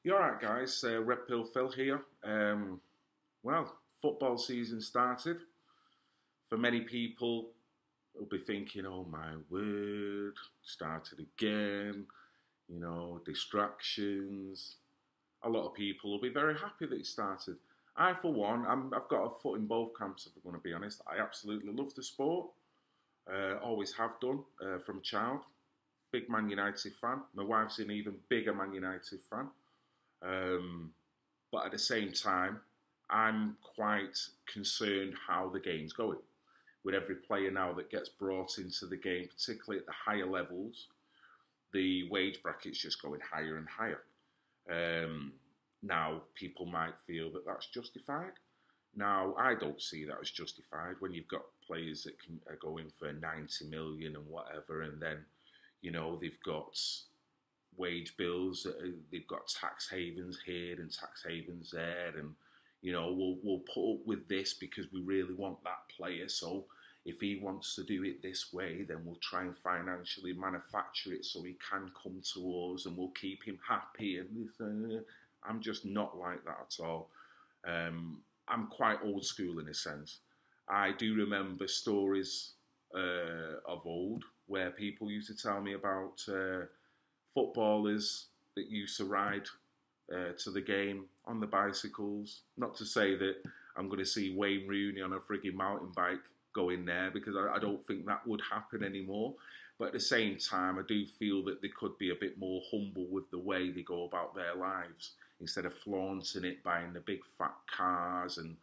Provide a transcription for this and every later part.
You alright, guys? Red Pill Phil here. Well, football season started. For many people, will be thinking, oh my word, started again, distractions. A lot of people will be very happy that it started. I, for one, I've got a foot in both camps, if I'm going to be honest. I absolutely love the sport, always have done from a child. Big Man United fan. My wife's an even bigger Man United fan. Um, but at the same time, I'm quite concerned how the game's going. With every player now that gets brought into the game, particularly at the higher levels, the wage bracket's just going higher and higher. Now, people might feel that that's justified. Now, I don't see that as justified when you've got players that are going for 90 million and whatever, and then, they've got wage bills, they've got tax havens here and tax havens there, and we'll put up with this because we really want that player. So if he wants to do it this way, then we'll try and financially manufacture it so he can come to us, and we'll keep him happy. And this, I'm just not like that at all. I'm quite old school in a sense. I do remember stories of old where people used to tell me about footballers that used to ride to the game on the bicycles. Not to say that I'm going to see Wayne Rooney on a frigging mountain bike going there, because I don't think that would happen anymore. But at the same time, I do feel that they could be a bit more humble with the way they go about their lives, instead of flaunting it, buying the big fat cars and.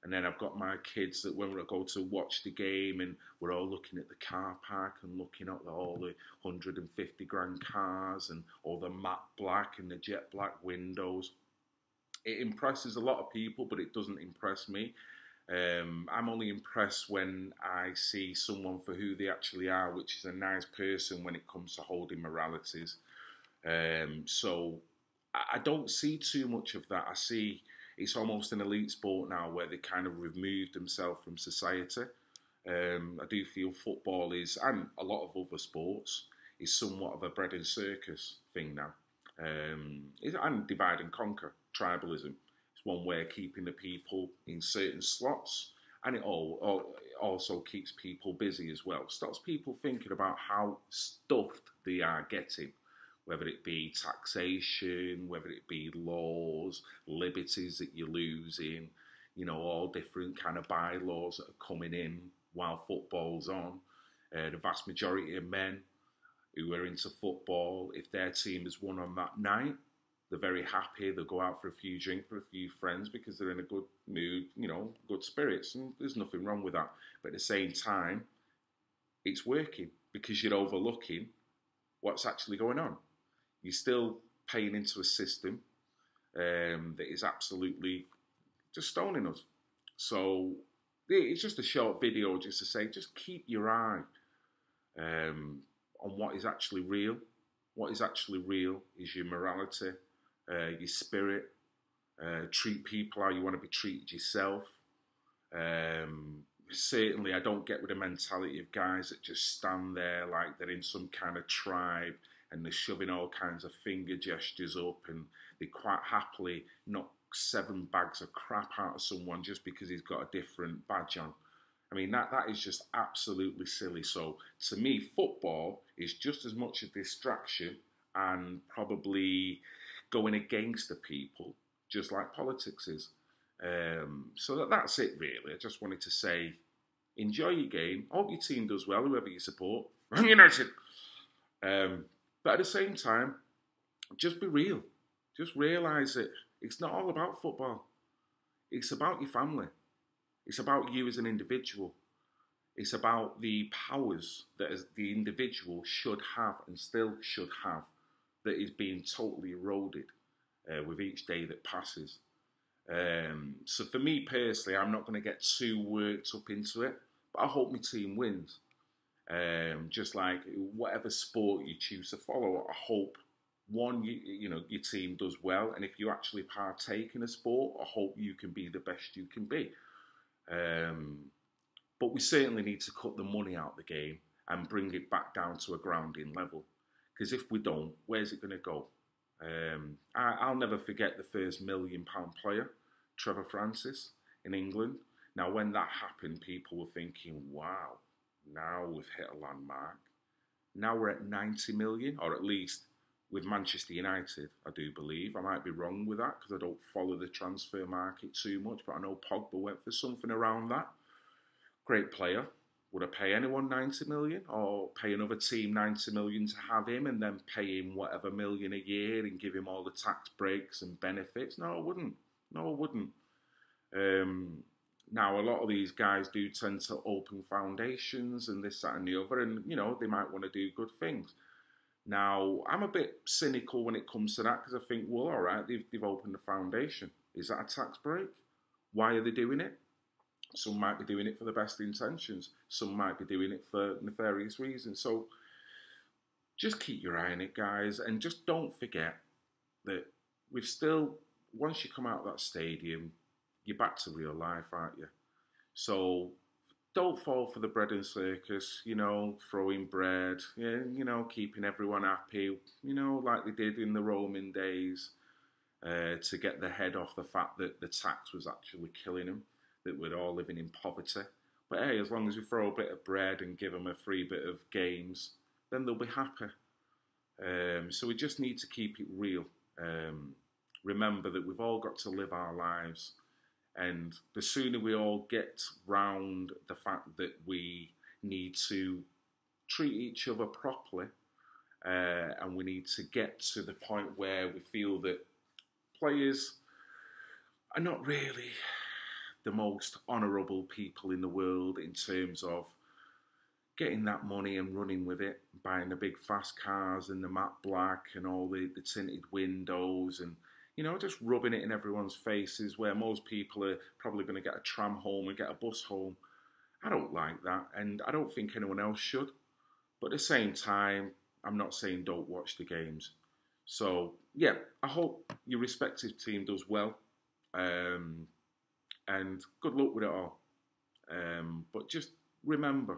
And then I've got my kids that when we go to watch the game, and we're all looking at the car park and looking at all the 150 grand cars and all the matte black and the jet black windows. It impresses a lot of people, but it doesn't impress me. I'm only impressed when I see someone for who they actually are, which is a nice person when it comes to holding moralities. So I don't see too much of that. I see it's almost an elite sport now where they kind of removed themselves from society. I do feel football is, and a lot of other sports, is somewhat of a bread and circus thing now. And divide and conquer, tribalism. It's one way of keeping the people in certain slots, and it also keeps people busy as well. Stops people thinking about how stuffed they are getting, whether it be taxation, whether it be laws, liberties that you're losing, all different kind of bylaws that are coming in while football's on. The vast majority of men who are into football, if their team has won on that night, they're very happy. They'll go out for a few drinks with a few friends because they're in a good mood, good spirits, and there's nothing wrong with that. But at the same time, it's working because you're overlooking what's actually going on. You're still paying into a system that is absolutely just stoning us. So it's just a short video just to say, just keep your eye on what is actually real. What is actually real is your morality, your spirit. Treat people how you want to be treated yourself. Certainly, I don't get with the mentality of guys that just stand there like they're in some kind of tribe, and they're shoving all kinds of finger gestures up, and they quite happily knock 7 bags of crap out of someone just because he's got a different badge on. I mean, that is just absolutely silly. So to me, football is just as much a distraction and probably going against the people, just like politics is. So that's it, really. I just wanted to say, enjoy your game. Hope your team does well, whoever you support. Man United. But at the same time, just be real. Just realise that it's not all about football. It's about your family. It's about you as an individual. It's about the powers that the individual should have and still should have, that is being totally eroded with each day that passes. So for me personally, I'm not going to get too worked up into it, but I hope my team wins. Just like whatever sport you choose to follow, I hope one, your team does well, and if you actually partake in a sport, I hope you can be the best you can be. But we certainly need to cut the money out of the game and bring it back down to a grounding level. Because if we don't, where's it going to go? I'll never forget the first £1 million player, Trevor Francis, in England. Now, when that happened, people were thinking, wow, now we've hit a landmark. Now we're at 90 million, or at least with Manchester United, I do believe. I might be wrong with that because I don't follow the transfer market too much, but I know Pogba went for something around that. Great player. Would I pay anyone 90 million or pay another team 90 million to have him and then pay him whatever million a year and give him all the tax breaks and benefits? No, I wouldn't. No, I wouldn't. Now, a lot of these guys do tend to open foundations and this, that and the other, and, you know, they might want to do good things. Now, I'm a bit cynical when it comes to that because I think, well, all right, they've opened a foundation. Is that a tax break? Why are they doing it? Some might be doing it for the best intentions. Some might be doing it for nefarious reasons. So just keep your eye on it, guys, and just don't forget that we've still, once you come out of that stadium, you're back to real life, aren't you? So don't fall for the bread and circus, you know, throwing bread, yeah, you know, keeping everyone happy, you know, like they did in the Roman days, to get the head off the fact that the tax was actually killing them, that we're all living in poverty. But hey, as long as we throw a bit of bread and give them a free bit of games, then they'll be happy. So we just need to keep it real. Remember that we've all got to live our lives. And the sooner we all get round the fact that we need to treat each other properly, and we need to get to the point where we feel that players are not really the most honourable people in the world in terms of getting that money and running with it, buying the big fast cars and the matte black and all the tinted windows and, you know, just rubbing it in everyone's faces where most people are probably going to get a tram home and get a bus home. I don't like that, and I don't think anyone else should. But at the same time, I'm not saying don't watch the games. So, yeah, I hope your respective team does well. And good luck with it all. But just remember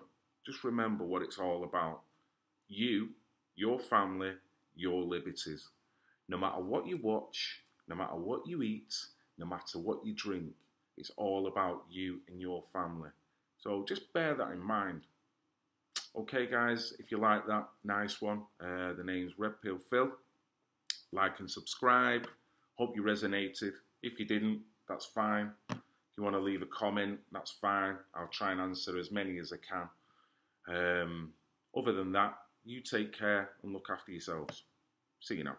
what it's all about. You, your family, your liberties. No matter what you watch, no matter what you eat, no matter what you drink, it's all about you and your family. So just bear that in mind. Okay, guys, if you like that, nice one. The name's Red Pill Phil. Like and subscribe. Hope you resonated. If you didn't, that's fine. If you want to leave a comment, that's fine. I'll try and answer as many as I can. Other than that, you take care and look after yourselves. See you now.